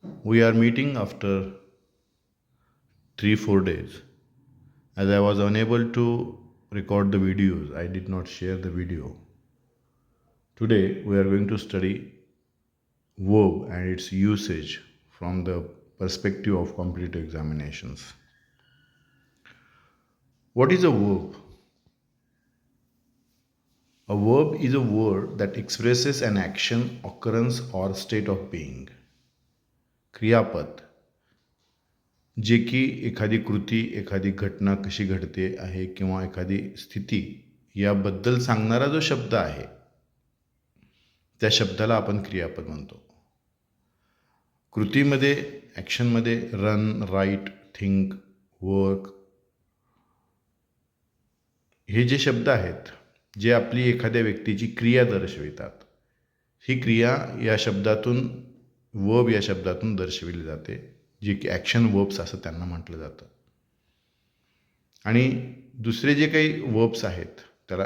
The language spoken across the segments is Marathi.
We are meeting after 3-4 days. As I was unable to record the videos, I did not share the video. Today we are going to study verb and its usage from the perspective of competitive examinations. What is a verb? A verb is a word that expresses an action, occurrence, or state of being. क्रियापद जे की एखादी कृती, एखादी घटना कशी घडते आहे किंवा एखादी स्थिती याबद्दल सांगणारा जो शब्द आहे त्या शब्दाला आपण क्रियापद म्हणतो. कृतीमध्ये, ॲक्शनमध्ये रन, राईट, थिंक, वर्क हे जे शब्द आहेत जे आपली एखाद्या व्यक्तीची क्रिया दर्शवितात, ही क्रिया या शब्दातून, वर्ब या शब्दातून दर्शविली जाते, जे की ॲक्शन वर्ब्स असं त्यांना म्हटलं जातं. आणि दुसरे जे काही वर्ब्स आहेत त्याला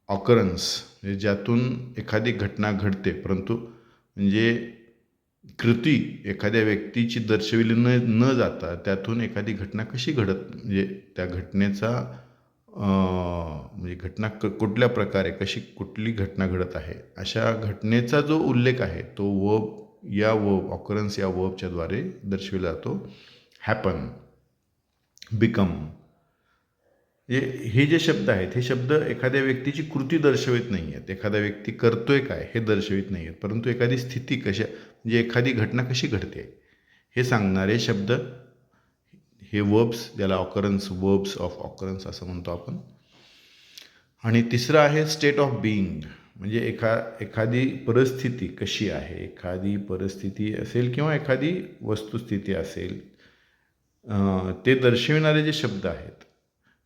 ऑकरन्स, म्हणजे ज्यातून एखादी घटना घडते, परंतु म्हणजे कृती एखाद्या व्यक्तीची दर्शविली न जाता त्यातून एखादी घटना कशी घडत, म्हणजे त्या घटनेचा म्हणजे घटना कुठल्या प्रकारे कुठली घटना घडत आहे अशा घटनेचा जो उल्लेख आहे तो वर्ब या वर्ब ऑकरन्स या वर्बच्या द्वारे दर्शविला जातो. हॅपन, बिकम, हे जे शब्द आहेत हे शब्द एखाद्या व्यक्तीची कृती दर्शवित नाही आहेत, एखादा व्यक्ती करतोय काय हे दर्शवित नाही आहेत, परंतु एखादी स्थिती म्हणजे एखादी घटना कशी घडते हे सांगणारे शब्द हे वर्ब्स, ज्याला ऑकरन्स, वर्ब्स ऑफ ऑकरन्स असं म्हणतो आपण. आणि तिसरं आहे स्टेट ऑफ बिईंग, म्हणजे एखादी परिस्थिती कशी आहे, एखादी परिस्थिती असेल किंवा एखादी वस्तुस्थिती असेल, ते दर्शविणारे जे शब्द आहेत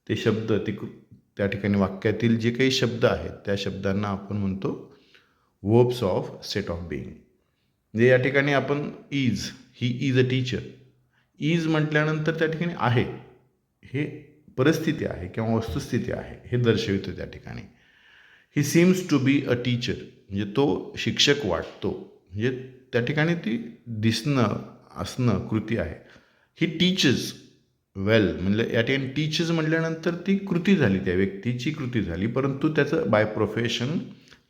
ते शब्द त्या ठिकाणी वाक्यातील जे काही शब्द आहेत त्या शब्दांना आपण म्हणतो verbs of state of being. म्हणजे या ठिकाणी आपण ही इज अ टीचर, इज म्हटल्यानंतर त्या ठिकाणी आहे हे परिस्थिती आहे किंवा वस्तुस्थिती आहे हे दर्शवितो त्या ठिकाणी. He seems to be a teacher, म्हणजे तो शिक्षक वाटतो, म्हणजे त्या ठिकाणी ती दिसणं, असणं कृती आहे. ही टीचर्स वेल, म्हणजे या ठिकाणी टीचर्स म्हटल्यानंतर ती कृती झाली, त्या व्यक्तीची कृती झाली, परंतु त्याचं by profession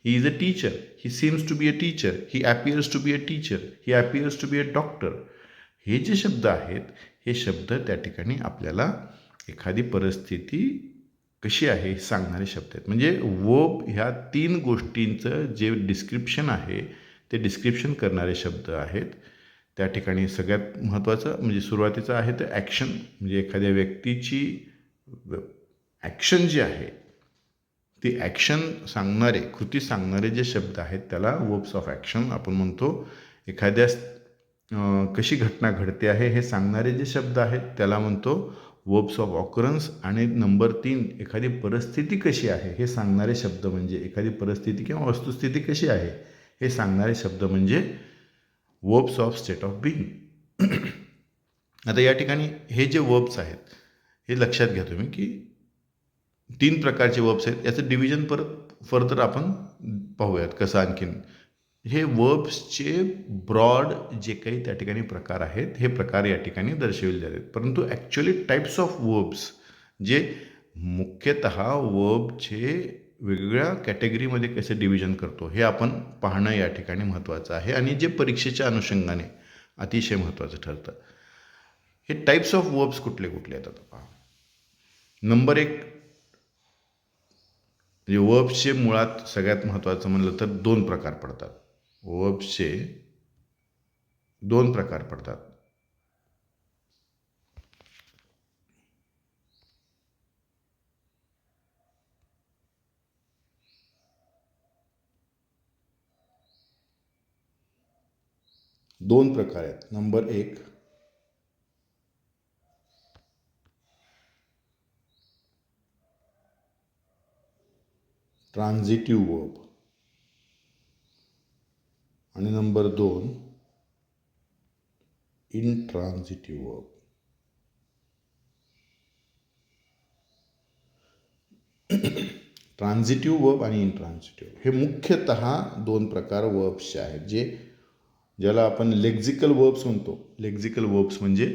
he is a teacher. He seems to be a teacher, he appears to be a teacher, he appears to be a doctor. हे जे शब्द आहेत हे शब्द त्या ठिकाणी आपल्याला एखादी परिस्थिती कशी आहे हे सांगणारे शब्द आहेत. म्हणजे वर्ब ह्या 3 गोष्टींचं जे डिस्क्रिप्शन आहे ते डिस्क्रिप्शन करणारे शब्द आहेत. त्या ठिकाणी सगळ्यात महत्त्वाचं म्हणजे सुरुवातीचं आहे तर ॲक्शन, म्हणजे एखाद्या व्यक्तीची ॲक्शन जी आहे ती ॲक्शन सांगणारे, कृती सांगणारे जे शब्द आहेत त्याला वर्ब्स ऑफ ॲक्शन आपण म्हणतो. एखाद्या कशी घटना घडते आहे हे सांगणारे जे शब्द आहेत त्याला म्हणतो वर्ब्स ऑफ ऑकरन्स. आणि नंबर 3, एखादी परिस्थिती कशी आहे हे सांगणारे शब्द, म्हणजे एखादी परिस्थिती किंवा वस्तुस्थिती कशी आहे हे सांगणारे शब्द म्हणजे verbs of state of being. आता या ठिकाणी हे जे वर्ब्स आहेत हे लक्षात घ्या तुम्ही की 3 प्रकारचे वर्ब्स आहेत. याचं डिव्हिजन परत फर्दर आपण पाहूयात कसं आणखीन. हे वर्ब्सचे ब्रॉड जे काही त्या ठिकाणी प्रकार आहेत हे प्रकार या ठिकाणी दर्शविले जातात, परंतु ॲक्च्युअली टाईप्स ऑफ वर्ब्स जे मुख्यतः वर्बचे वेगवेगळ्या कॅटेगरीमध्ये कसे डिव्हिजन करतो हे आपण पाहणं या ठिकाणी महत्त्वाचं आहे आणि जे परीक्षेच्या अनुषंगाने अतिशय महत्त्वाचं ठरतं. हे टाईप्स ऑफ वर्ब्स कुठले कुठले आहेत आता पहा. नंबर 1, म्हणजे वर्ब्सचे मुळात सगळ्यात महत्त्वाचं म्हणलं तर 2 प्रकार पडतात. वर्ब्सचे 2 प्रकार पडतात. दोन प्रकार आहेत. नंबर 1, ट्रान्झिटिव्ह वर्ब आणि नंबर 2, इंट्रान्झिटिव्ह वर्ब. ट्रान्झिटिव्ह वर्ब आणि इंट्रान्झिटिव्ह हे मुख्यतः 2 प्रकार वर्ब्सचे आहेत जे ज्याला आपण लेक्झिकल वर्ब्स म्हणतो. लेक्झिकल वर्ब्स म्हणजे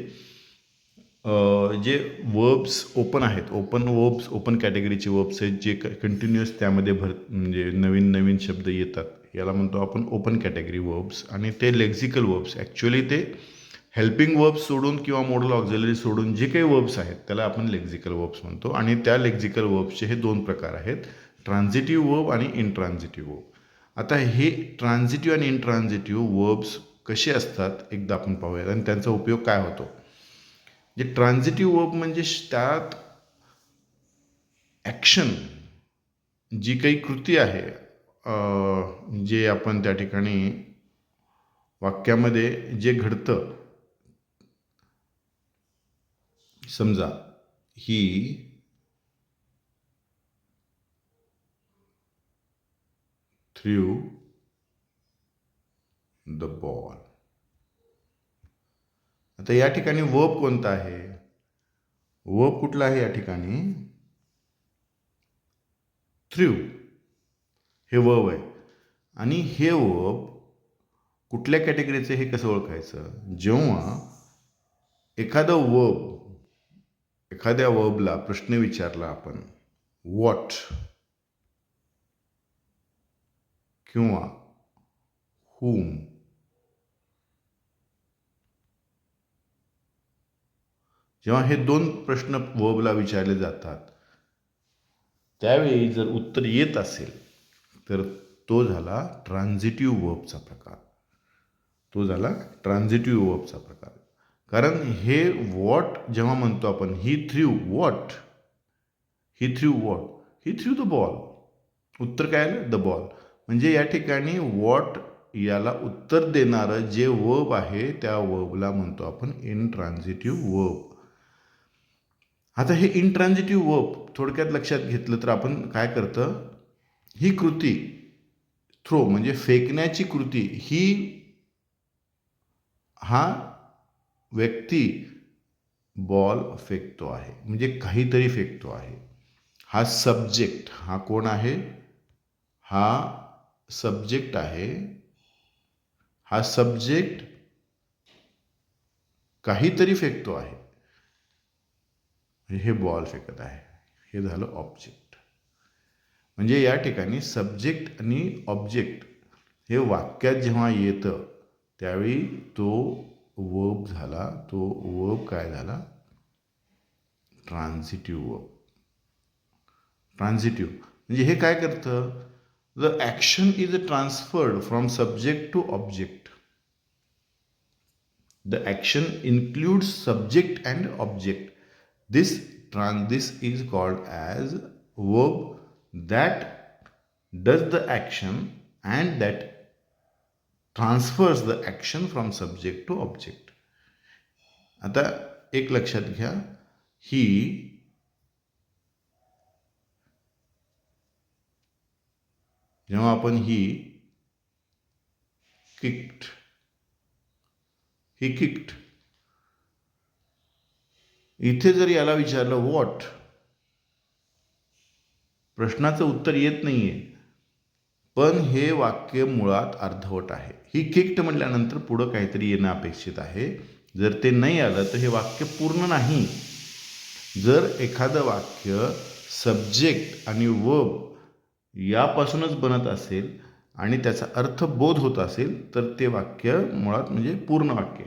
जे वर्ब्स ओपन आहेत, ओपन वर्ब्स, ओपन कॅटेगरीचे वर्ब्स आहेत, जे कंटिन्युअस त्यामध्ये म्हणजे नवीन नवीन शब्द येतात, याला म्हणतो आपण ओपन कॅटेगरी वर्ब्स. आणि ते लेक्झिकल वर्ब्स ॲक्च्युअली ते हेल्पिंग वर्ब्स सोडून किंवा मॉडल ऑक्झिलरी सोडून जे काही वर्ब्स आहेत त्याला आपण लेक्झिकल वर्ब्स म्हणतो. आणि त्या लेक्झिकल वर्ब्सचे हे दोन प्रकार आहेत, ट्रान्झिटिव्ह वर्ब आणि इनट्रान्झिटिव्ह वर्ब. आता हे ट्रान्झिटिव्ह आणि इनट्रान्झिटिव्ह वर्ब्स कसे असतात एकदा आपण पाहूयात आणि त्यांचा उपयोग काय होतो. जे ट्रान्झिटिव्ह वर्ब म्हणजे त्यात ॲक्शन, जी काही कृती आहे, जे आपण त्या ठिकाणी वाक्यामध्ये जे घडतं, समजा ही थ्रू द बॉल. आता या ठिकाणी वर्ब कोणता आहे, वर्ब कुठला आहे या ठिकाणी, थ्रू हे वर्ब आहे. आणि हे वर्ब कुठल्या कॅटेगरीचं हे कसं ओळखायचं, जेव्हा एखादं वर्ब, एखाद्या वर्बला प्रश्न विचारला आपण व्हॉट किंवा whom, जेव्हा हे दोन प्रश्न वर्बला विचारले जातात त्यावेळी जर उत्तर येत असेल तर तो झाला ट्रान्झिटिव्ह वर्बचा प्रकार. तो झाला ट्रान्झिटिव्ह वर्बचा प्रकार. कारण हे वॉट जेव्हा म्हणतो आपण, he threw what, he threw what, he threw the ball, उत्तर काय आलं, द बॉल. म्हणजे या ठिकाणी वॉट याला उत्तर देणारं जे वर्ब आहे त्या वर्बला म्हणतो आपण इनट्रान्झिटिव्ह वर्ब. आता हे इनट्रान्झिटिव्ह वर्ब थोडक्यात लक्षात घेतलं तर आपण काय करतं, ही कृती थ्रो म्हणजे फेकण्याची कृती, ही हा व्यक्ती बॉल फेकतो आहे म्हणजे काहीतरी फेकतो आहे. हा सब्जेक्ट, हा कोण आहे, हा सब्जेक्ट आहे. हा सब्जेक्ट काहीतरी फेकतो आहे, हे बॉल फेकत आहे. हे झालं ऑब्जेक्ट. म्हणजे या ठिकाणी सब्जेक्ट आणि ऑब्जेक्ट हे वाक्यात जेव्हा येतं त्यावेळी तो वर्ब झाला, तो वर्ब काय झाला, ट्रान्झिटिव्ह वर्ब. ट्रान्झिटिव्ह म्हणजे हे काय करतं, the action is transferred from subject to object. The action includes subject and object. This is called as verb that does the action and that transfers the action from subject to object. आता एक लक्षात घ्या, ही जेव्हा आपण ही किक्ड, ही किक्ड, इथे जर याला विचारलं व्हॉट, प्रश्नाचं उत्तर येत नाहीये, पण हे वाक्य मुळात अर्धवट आहे. ही किक्ड म्हटल्यानंतर पुढं काहीतरी येणं अपेक्षित आहे. जर ते नाही आलं तर हे वाक्य पूर्ण नाही. जर एखादं वाक्य सब्जेक्ट आणि वर्ब यापासूनच बनत असेल आणि त्याचा अर्थ बोध होत असेल तर ते वाक्य मुळात म्हणजे पूर्ण वाक्य.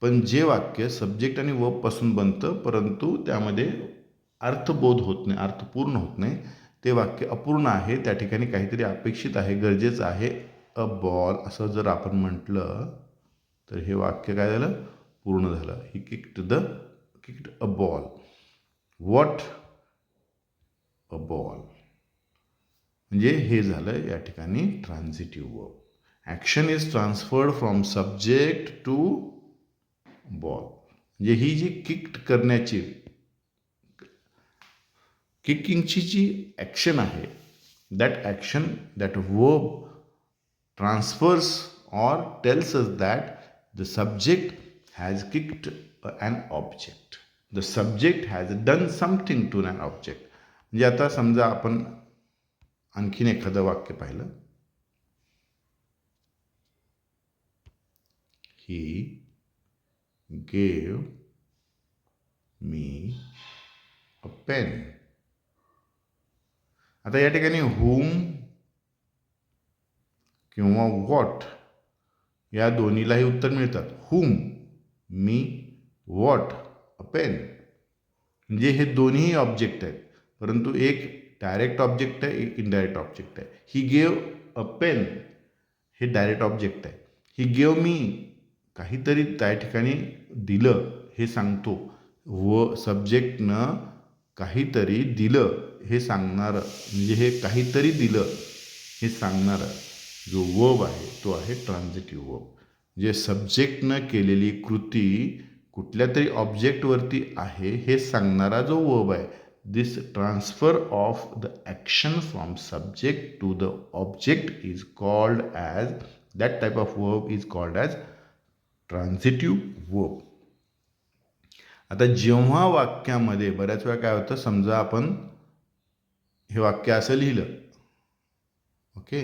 पण जे वाक्य सब्जेक्ट आणि वर्बपासून बनतं परंतु त्यामध्ये अर्थबोध होत नाही, अर्थपूर्ण होत नाही, ते वाक्य अपूर्ण आहे. त्या ठिकाणी काहीतरी अपेक्षित आहे, गरजेचं आहे. अ बॉल असं जर आपण म्हटलं तर हे वाक्य काय झालं, पूर्ण झालं. He kicked a ball. What a ball म्हणजे हे झालं या ठिकाणी transitive verb. Action is transferred from subject to ball. म्हणजे ही जी किक्ड करण्याची, किकिंगची जी ॲक्शन आहे, that action, that verb transfers or tells us that the subject has kicked an object. The subject has done something to an object. म्हणजे आता समजा आपण आणखीन एखादं वाक्य पाहिलं, ही गेव मी अ पेन. आता या ठिकाणी whom किंवा what या दोन्हीलाही उत्तर मिळतात. whom me, what a pen. म्हणजे हे दोन्ही ऑब्जेक्ट आहेत, परंतु एक डायरेक्ट ऑब्जेक्ट आहे, एक इनडायरेक्ट ऑब्जेक्ट आहे. ही गेव अ पेन हे डायरेक्ट ऑब्जेक्ट आहे. ही गेव मी काहीतरी त्या ठिकाणी दिलं हे सांगतो, व सब्जेक्टनं काहीतरी दिलं हे सांगणारं, म्हणजे हे काहीतरी दिलं हे सांगणारं जो वर्ब आहे तो आहे ट्रान्झिटिव्ह वर्ब. म्हणजे सब्जेक्टनं केलेली कृती कुठल्या तरी ऑब्जेक्टवरती आहे हे सांगणारा जो वर्ब आहे. This transfer of the action from subject to the object is called as, that type of verb is called as transitive verb. आता जेव्हा वाक्यामध्ये बऱ्याच वेळा काय होतं, समजा आपण हे वाक्य असं लिहिलं, ओके,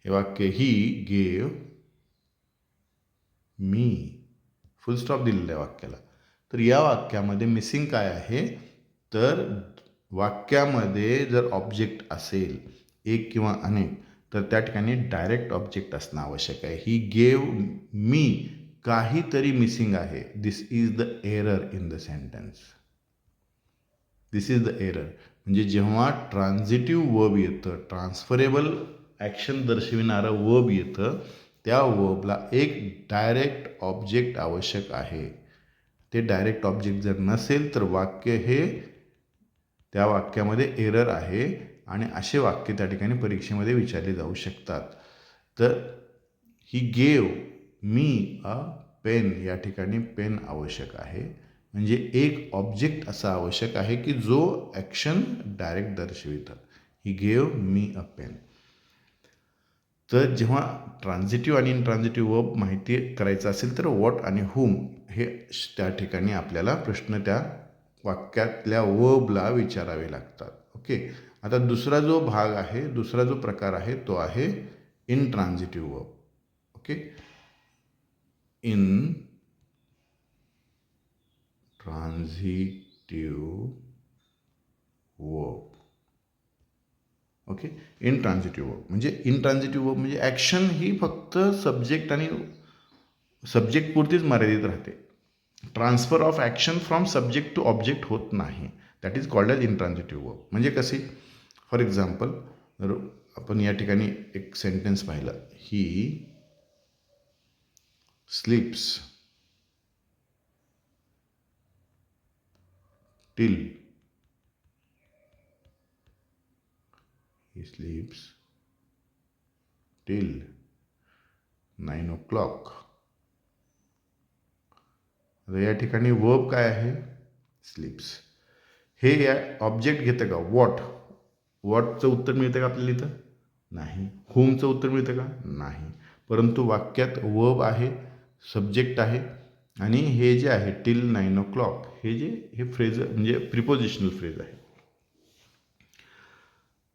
हे वाक्य ही गेव मी, फुल स्टॉप दिलेला आहे वाक्याला. तर या वाक्यामध्ये मिसिंग काय आहे, तर वाक्यामध्ये जर ऑब्जेक्ट असेल एक किंवा अनेक, तर त्या ठिकाणी डायरेक्ट ऑब्जेक्ट असणं आवश्यक आहे. ही गेव मी काहीतरी मिसिंग आहे. This is the error in the sentence. This is the error. म्हणजे जेव्हा ट्रान्झिटिव्ह वर्ब येतं, ट्रान्सफरेबल ॲक्शन दर्शविणारं वर्ब येतं, त्या वर्बला एक डायरेक्ट ऑब्जेक्ट आवश्यक आहे. ते डायरेक्ट ऑब्जेक्ट जर नसेल तर वाक्य हे, त्या वाक्यामध्ये एरर आहे आणि असे वाक्य त्या ठिकाणी परीक्षेमध्ये विचारले जाऊ शकतात. तर ही गेव मी अ पेन, या ठिकाणी पेन आवश्यक आहे. म्हणजे एक ऑब्जेक्ट असा आवश्यक आहे की जो ॲक्शन डायरेक्ट दर्शवितात. He gave me a pen. तर जेव्हा ट्रान्झिटिव्ह आणि इनट्रान्झिटिव्ह वर्ब माहिती करायचं असेल तर वॉट आणि हुम हे त्या ठिकाणी आपल्याला प्रश्न त्या वाक्यातल्या वर्बला विचारावे लागतात. ओके. आता दुसरा जो भाग आहे, दुसरा जो प्रकार आहे तो आहे intransitive verb. Okay. Intransitive verb. Okay. Intransitive verb म्हणजे, इनट्रान्झिटिव्ह वर्ब म्हणजे ॲक्शन ही फक्त सब्जेक्ट आणि सब्जेक्टपुरतीच मर्यादित राहते. Transfer of action from subject to object होत नाही. That is called as intransitive verb. म्हणजे कशी, फॉर एक्झाम्पल, जर आपण या ठिकाणी एक सेंटेन्स पाहिलं, he sleeps till, he sleeps till 9 o'clock. आता या ठिकाणी वर्ब काय आहे, स्लीप्स. हे या ऑब्जेक्ट घेतं का, वॉट. वॉटचं उत्तर मिळतं का आपल्याला इथं, नाही. होमचं उत्तर मिळतं का, नाही. परंतु वाक्यात वर्ब आहे, सब्जेक्ट आहे आणि हे जे आहे टिल 9 o'clock हे फ्रेज म्हणजे प्रिपोजिशनल फ्रेज आहे.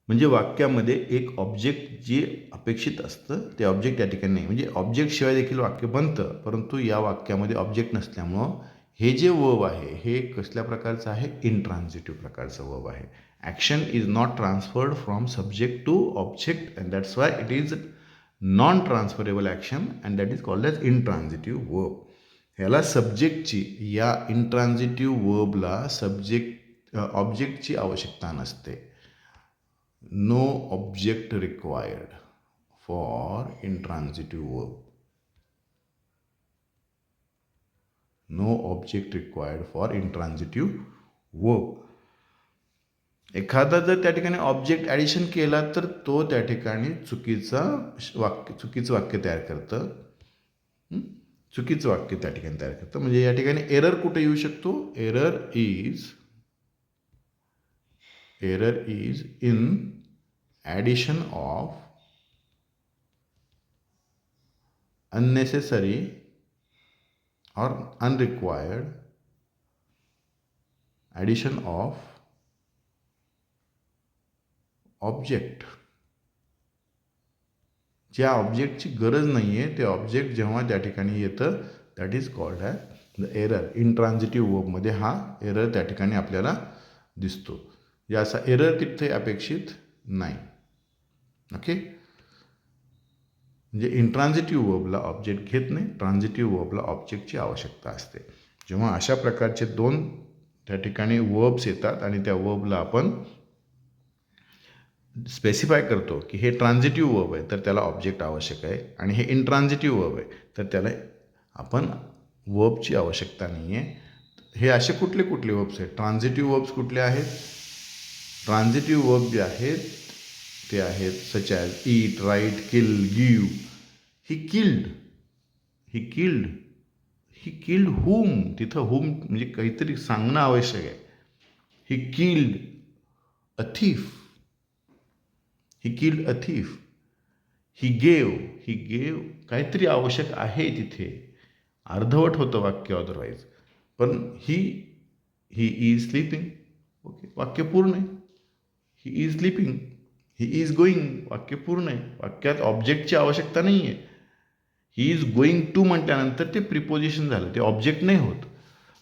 म्हणजे वाक्यामध्ये एक ऑब्जेक्ट जे अपेक्षित असतं ते ऑब्जेक्ट या ठिकाणी नाही. म्हणजे ऑब्जेक्टशिवाय देखील वाक्य बनतं, परंतु या वाक्यामध्ये ऑब्जेक्ट नसल्यामुळं हे जे वर्ब आहे हे कसल्या प्रकारचं आहे, इनट्रान्झिटिव्ह प्रकारचं वर्ब आहे. Action is not transferred from subject to object and that's why it is non transferable action and that is called as intransitive verb. ह्याला सब्जेक्टची, या इनट्रान्झिटिव्ह वर्बला ऑब्जेक्टची आवश्यकता नसते. No object required for intransitive verb. No object required for intransitive verb. एखादा जर त्या ठिकाणी ऑब्जेक्ट ॲडिशन केला तर तो त्या ठिकाणी चुकीचं वाक्य तयार करतं. चुकीचं वाक्य त्या ठिकाणी तयार करतं. म्हणजे या ठिकाणी एरर कुठे येऊ शकतो, error is in addition of unnecessary or unrequired addition of object ज्या ऑब्जेक्टची गरज नाही आहे ते ऑब्जेक्ट जेव्हा त्या ठिकाणी येतं that is called as the error. Intransitive वर्बमध्ये हा एरर त्या ठिकाणी आपल्याला दिसतो. असा एरर तिथे अपेक्षित नाही. ओके. म्हणजे इंट्रान्झिटिव्ह वर्बला ऑब्जेक्ट घेत नाही, ट्रान्झिटिव्ह वर्बला ऑब्जेक्टची आवश्यकता असते. जेव्हा अशा प्रकारचे दोन त्या ठिकाणी वर्ब्स येतात आणि त्या वर्बला आपण स्पेसिफाय करतो की हे ट्रान्झिटिव्ह वर्ब आहे तर त्याला ऑब्जेक्ट आवश्यक आहे, आणि हे इंट्रान्झिटिव्ह वर्ब आहे तर त्याला आपण वर्बची आवश्यकता नाही आहे. हे असे कुठले कुठले वर्ब्स आहेत? ट्रान्झिटिव्ह वर्ब्स कुठले आहेत? ट्रान्झिटिव्ह वर्ब जे आहेत ते आहेत such as eat, write, kill, give. He killed, he killed, he killed whom. तिथं हुम म्हणजे काहीतरी सांगणं आवश्यक आहे. He killed a thief, he killed a thief. He gave, he gave काहीतरी आवश्यक आहे तिथे. अर्धवट होतं वाक्य अदरवाईज. पण ही इज स्लीपिंग. ओके, वाक्य पूर्ण आहे. He is sleeping, he is going, वाक्य पूर्ण आहे. वाक्यात ऑब्जेक्टची आवश्यकता नाही आहे. ही इज गोईंग टू म्हटल्यानंतर ते प्रिपोजिशन झालं, ते ऑब्जेक्ट नाही होत.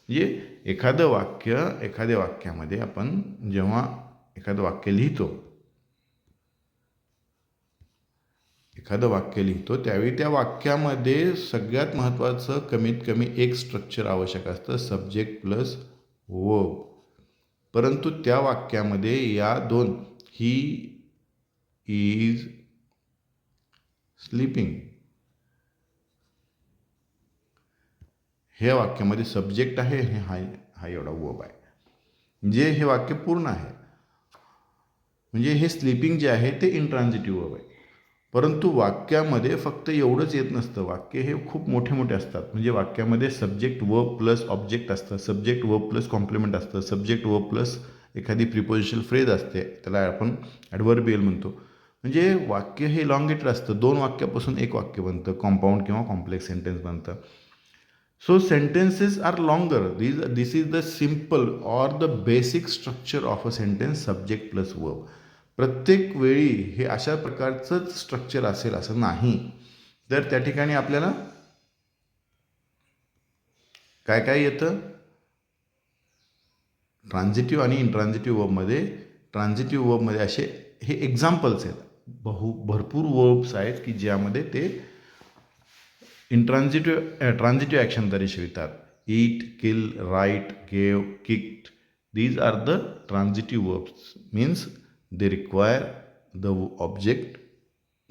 म्हणजे एखाद्या वाक्यामध्ये आपण जेव्हा एखादं वाक्य लिहितो त्यावेळी त्या वाक्यामध्ये सगळ्यात महत्त्वाचं कमीत कमी एक स्ट्रक्चर आवश्यक असतं, सब्जेक्ट प्लस वर्ब. परंतु त्या वाक्यामध्ये या दोन, ही इज स्लीपिंग, ह्या वाक्यामध्ये सब्जेक्ट आहे, हा एवढा वर्ब आहे. म्हणजे हे वाक्य पूर्ण आहे. म्हणजे हे स्लीपिंग जे आहे ते इंट्रान्झिटिव्ह वर्ब आहे. परंतु वाक्यामध्ये फक्त एवढंच येत नसतं. वाक्य हे खूप मोठे मोठे असतात. म्हणजे वाक्यामध्ये सब्जेक्ट वर्ब प्लस ऑब्जेक्ट असतं, सब्जेक्ट वर्ब प्लस कॉम्प्लिमेंट असतं, सब्जेक्ट वर्ब प्लस एखादी प्रिपोजिशनल फ्रेज असते, त्याला आपण ॲडव्हर्बियल म्हणतो. म्हणजे वाक्य हे इलॉंगेटेड असतं. 2 वाक्यापासून एक वाक्य बनतं, कॉम्पाऊंड किंवा कॉम्प्लेक्स सेंटेन्स बनतं. So sentences are longer. This is the simple or the basic structure of a sentence, subject plus verb. प्रत्येक वेळी हे अशा प्रकारचंच स्ट्रक्चर असेल असं नाही. तर त्या ठिकाणी आपल्याला काय काय येतं? ट्रान्झिटिव्ह आणि इंट्रान्झिटिव्ह वर्बमध्ये, ट्रान्झिटिव्ह वर्बमध्ये असे हे एक्झाम्पल्स आहेत. भरपूर वर्ब्स आहेत की ज्यामध्ये ते ट्रान्झिटिव्ह ॲक्शन दर्शवितात. Eat, kill, write, gave, kicked. These are the transitive verbs. Means they require the object.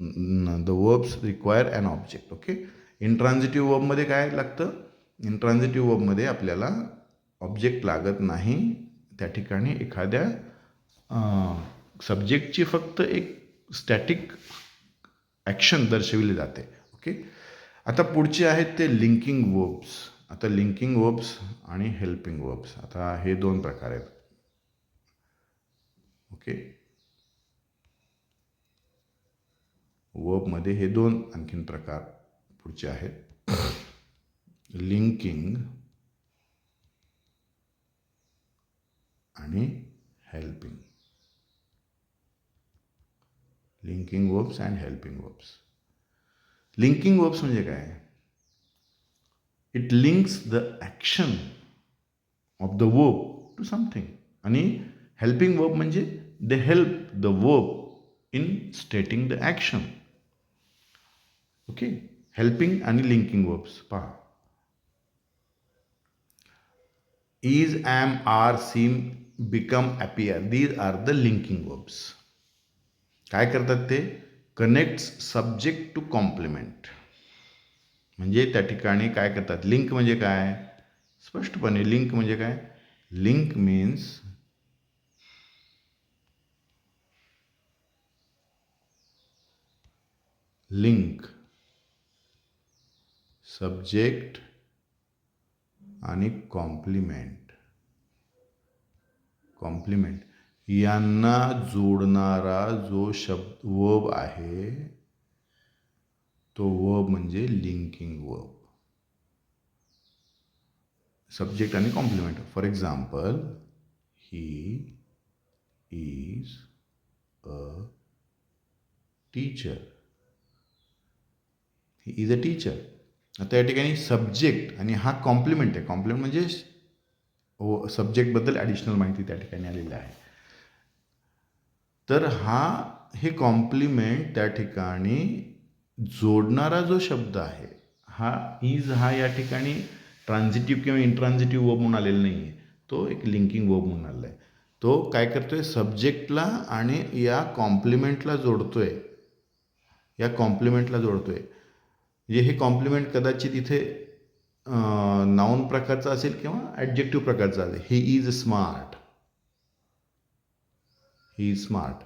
The verbs require an object. Okay. Intransitive verb मध्ये काय लागतं? इंट्रान्झिटिव्ह वर्बमध्ये आपल्याला ऑब्जेक्ट लागत नाही. त्या ठिकाणी एखाद्या सब्जेक्टची फक्त एक स्टॅटिक ॲक्शन दर्शविली जाते. ओके. आता पुढचे आहेत ते लिंकिंग वर्ब्स. आता लिंकिंग वर्ब्स आणि हेल्पिंग वर्ब्स, आता हे 2 प्रकार आहेत. ओके. वर्बमध्ये हे 2 आणखीन प्रकार पुढचे आहेत, लिंकिंग आणि helping. Linking verbs and helping verbs. Linking verbs म्हणजे काय? It links the action of the verb to something. आणि हेल्पिंग वर्ब म्हणजे they help the verb in stating the action. Okay. Helping आणि लिंकिंग वर्ब्स पहा. Is, am, are, seem, become, appear. These are the linking verbs. काय करतात ते? Connects subject to complement. म्हणजे त्या ठिकाणी काय करतात? लिंक म्हणजे काय? स्पष्टपणे लिंक म्हणजे काय? लिंक मीन्स लिंक सब्जेक्ट आणि कॉम्प्लिमेंट यांना जोडणारा जो वर्ब आहे तो वर्ब म्हणजे लिंकिंग वर्ब. सब्जेक्ट आणि complement. For example, he is a teacher. He is a teacher. आता या ठिकाणी सब्जेक्ट आणि हा कॉम्प्लिमेंट आहे. कॉम्प्लिमेंट म्हणजे सब्जेक्टबद्दल ॲडिशनल माहिती त्या ठिकाणी आलेली आहे. तर हे कॉम्प्लिमेंट त्या ठिकाणी जोडणारा जो शब्द आहे हा इज हा या ठिकाणी ट्रान्झिटिव्ह किंवा इंट्रान्झिटिव्ह वर्ब म्हणून आलेला नाही आहे. तो एक लिंकिंग वर्ब म्हणून आलेला आहे. तो काय करतोय, सब्जेक्टला आणि या कॉम्प्लिमेंटला जोडतोय. म्हणजे हे कॉम्प्लिमेंट कदाचित इथे नाऊन प्रकारचा असेल किंवा ॲडजेक्टिव्ह प्रकारचा असेल. He is smart. He is smart.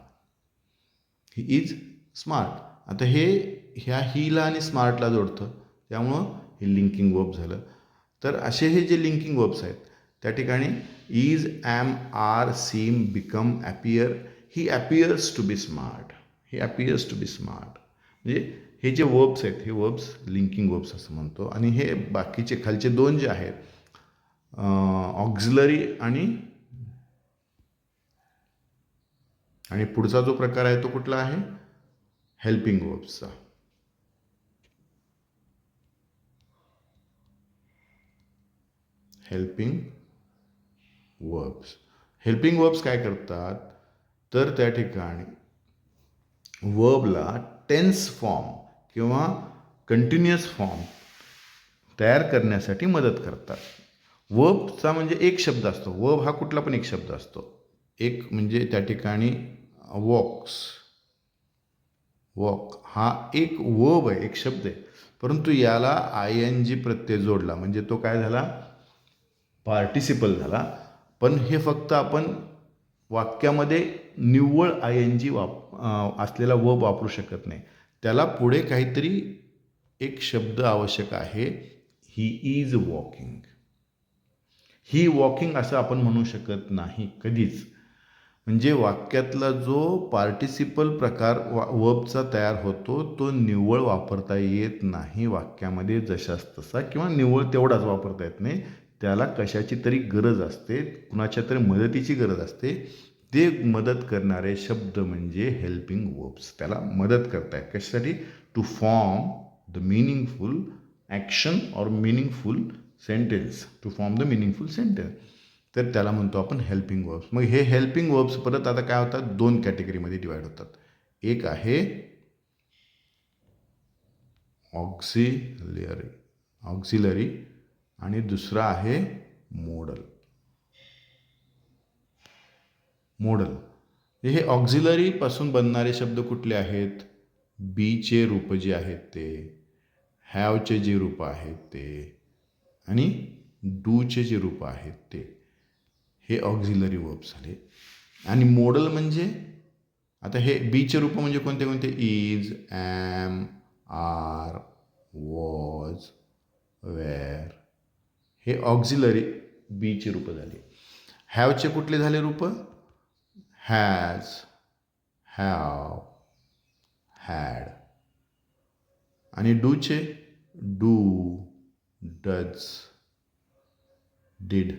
He is smart. आता ह्या हीला आणि स्मार्टला जोडतं, त्यामुळं हे लिंकिंग वर्ब झालं. तर असे हे जे लिंकिंग वर्ब्स आहेत त्या ठिकाणी is, am, are, seem, become, appear. He appears to be smart. म्हणजे हे जे वर्ब्स आहेत हे वर्ब्स लिंकिंग वर्ब्स असं म्हणतो. आणि हे बाकीचे खालचे दोन जे आहेत ऑक्झिलरी आणि पुढचा जो प्रकार आहे तो कुठला आहे, हेल्पिंग वर्ब्सचा. हेल्पिंग वर्ब्स काय करतात, तर त्या ठिकाणी वर्बला टेन्स फॉर्म किंवा कंटिन्युअस फॉर्म तयार करण्यासाठी मदत करतात. वर्बचा म्हणजे एक शब्द असतो. वर्ब हा कुठला पण एक शब्द असतो. एक म्हणजे त्या ठिकाणी वॉक हा एक वर्ब आहे, एक शब्द आहे. परंतु याला ING प्रत्यय जोडला म्हणजे तो काय झाला, पार्टिसिपल झाला. पण हे फक्त आपण वाक्यामध्ये निव्वळ ING असलेला वर्ब वापरू शकत नाही. त्याला पुढे काहीतरी एक शब्द आवश्यक आहे. He is walking. He walking असं आपण म्हणू शकत नाही कधीच. म्हणजे वाक्यातला जो पार्टिसिपल प्रकार वर्बचा तयार होतो तो निव्वळ वापरता येत नाही वाक्यामध्ये जशाच तसा, किंवा निव्वळ तेवढाच वापरता येत नाही. त्याला कशाची तरी गरज असते, कुणाच्या तरी मदतीची गरज असते. ते मदत करणारे शब्द म्हणजे हेल्पिंग वर्ब्स. त्याला मदत करतायत कशासाठी, to form the meaningful action or meaningful sentence. तर त्याला म्हणतो आपण हेल्पिंग वर्ब्स. मग हे हेल्पिंग वर्ब्स परत आता काय होतात, दोन कॅटेगरीमध्ये डिवाइड होतात. एक आहे ऑक्झिलरी आणि दुसरा आहे मोडल. हे ऑक्झिलरीपासून बनणारे शब्द कुठले आहेत, बीचे रूप जे आहेत ते, हॅवचे जे रूप आहेत ते, आणि डूचे जे रूप आहेत ते, हे ऑक्झिलरी वर्ब्स झाले. आणि मोडल म्हणजे आता हे बीचे रूप म्हणजे कोणते कोणते, is, am, are, was, were. हे ऑक्झिलरी बीचे रूप झाले. हॅवचे कुठले झाले रूप, हॅज, हॅव, हॅड. आणि डूचे डू, डज, डिड.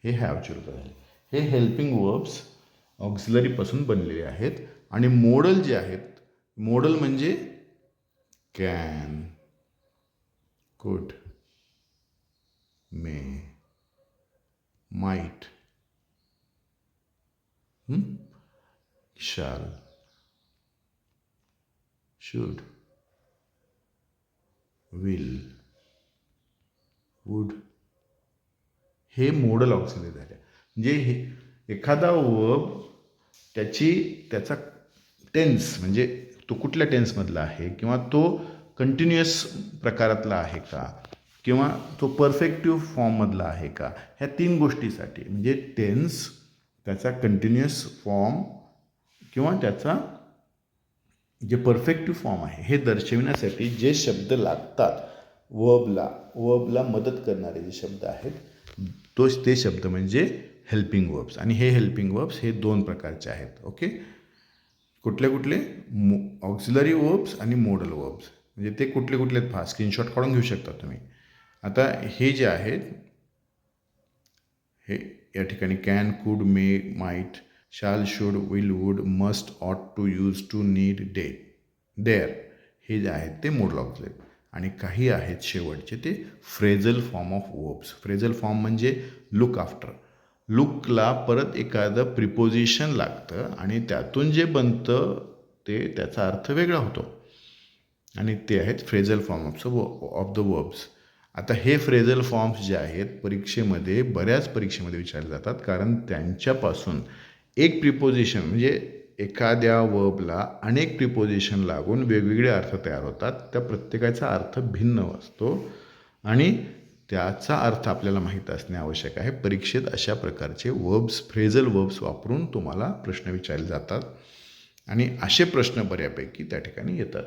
हे हॅवचे रूप झाले. हे हेल्पिंग वर्ब्स ऑक्झिलरीपासून बनलेले आहेत. आणि मोडल जे आहेत, मोडल म्हणजे can, could, may, might, shall, should, will, would. हे मोडल ऑक्झिलरी झाले. म्हणजे एखादा वर्ब त्याचा टेन्स म्हणजे तो कुठल्या टेन्समधला आहे, किंवा तो कंटिन्युअस प्रकारातला आहे का, किंवा तो परफेक्टिव्ह फॉर्ममधला आहे का, ह्या तीन गोष्टीसाठी म्हणजे टेन्स, त्याचा कंटिन्युअस फॉर्म किंवा त्याचा जे परफेक्टिव्ह फॉर्म आहे हे दर्शविण्यासाठी जे शब्द लागतात वर्बला मदत करणारे जे शब्द आहेत ते शब्द म्हणजे हेल्पिंग वर्ब्स. आणि हे हेल्पिंग वर्ब्स हे दोन प्रकारचे आहेत. ओके, कुठले ऑक्झिलरी वर्ब्स आणि मोडल वर्ब्स. म्हणजे ते कुठले आहेत स्क्रीनशॉट काढून घेऊ शकता तुम्ही. आता हे जे आहेत हे या ठिकाणी can, could, may, might, shall, should, will, would, must, ought to, use to, need, dare. हे जे आहेत ते मोडलॉक्स आहेत. आणि काही आहेत शेवटचे ते phrasal form of verbs. Phrasal form म्हणजे लुक आफ्टर. लुकला परत एखादं प्रिपोजिशन लागतं आणि त्यातून जे बनतं ते त्याचा अर्थ वेगळा होतो आणि ते आहेत phrasal form of the verbs. आता हे फ्रेझल फॉर्म्स जे आहेत परीक्षेमध्ये बऱ्याच परीक्षेमध्ये विचारले जातात, कारण त्यांच्यापासून एक प्रिपोजिशन म्हणजे एखाद्या वर्बला अनेक प्रिपोजिशन लागून वेगवेगळे अर्थ तयार होतात. त्या प्रत्येकाचा अर्थ भिन्न असतो आणि त्याचा अर्थ आपल्याला माहीत असणे आवश्यक आहे. परीक्षेत अशा प्रकारचे वर्ब्स, फ्रेझल वर्ब्स वापरून तुम्हाला प्रश्न विचारले जातात आणि असे प्रश्न बऱ्यापैकी त्या ठिकाणी येतात.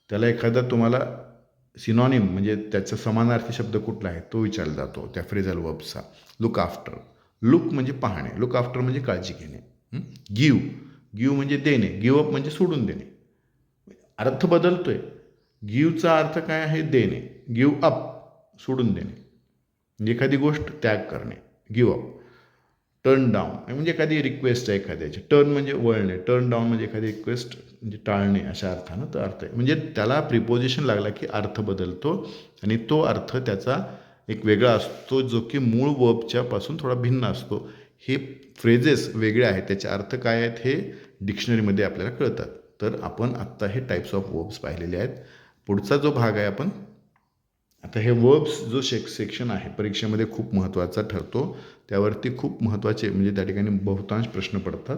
त्याला एखादा तुम्हाला सिनॉनिम म्हणजे त्याचा समानार्थी शब्द कुठला आहे तो विचारला जातो त्या फ्रेझल वर्ब्सचा. Look after. लुक म्हणजे पाहणे, लुक आफ्टर म्हणजे काळजी घेणे. गिव म्हणजे देणे, गिव अप म्हणजे सोडून देणे. अर्थ बदलतोय. गिवचा अर्थ काय आहे? देणे. गिव अप सोडून देणे म्हणजे एखादी गोष्ट त्याग करणे, गिव अप. टर्न डाऊन म्हणजे एखादी रिक्वेस्ट आहे एखाद्याची. टर्न म्हणजे वळणे, टर्न डाऊन म्हणजे एखादी रिक्वेस्ट म्हणजे टाळणे अशा अर्थानं तो अर्थ आहे. म्हणजे त्याला प्रिपोजिशन लागला की अर्थ बदलतो आणि तो अर्थ त्याचा एक वेगळा असतो जो की मूळ वर्बच्या पासून थोडा भिन्न असतो. हे फ्रेजेस वेगळे आहेत, त्याचे अर्थ काय आहेत हे डिक्शनरीमध्ये आपल्याला कळतात. तर आपण आत्ता हे टाईप्स ऑफ वर्ब्स पाहिलेले आहेत. पुढचा जो भाग आहे आपण आता हे वर्ब्स जो सेक्शन आहे परीक्षेमध्ये खूप महत्त्वाचा ठरतो. त्यावरती खूप महत्त्वाचे म्हणजे त्या ठिकाणी बहुतांश प्रश्न पडतात.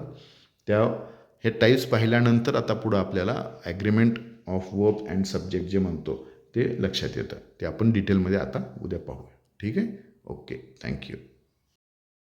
हे टाईप्स पाहिल्यानंतर आता पुढं आपल्याला agreement of verb and subject जे म्हणतो ते लक्षात येतं. ते आपण डिटेलमध्ये आता उद्या पाहूया. ठीक आहे? Okay, thank you.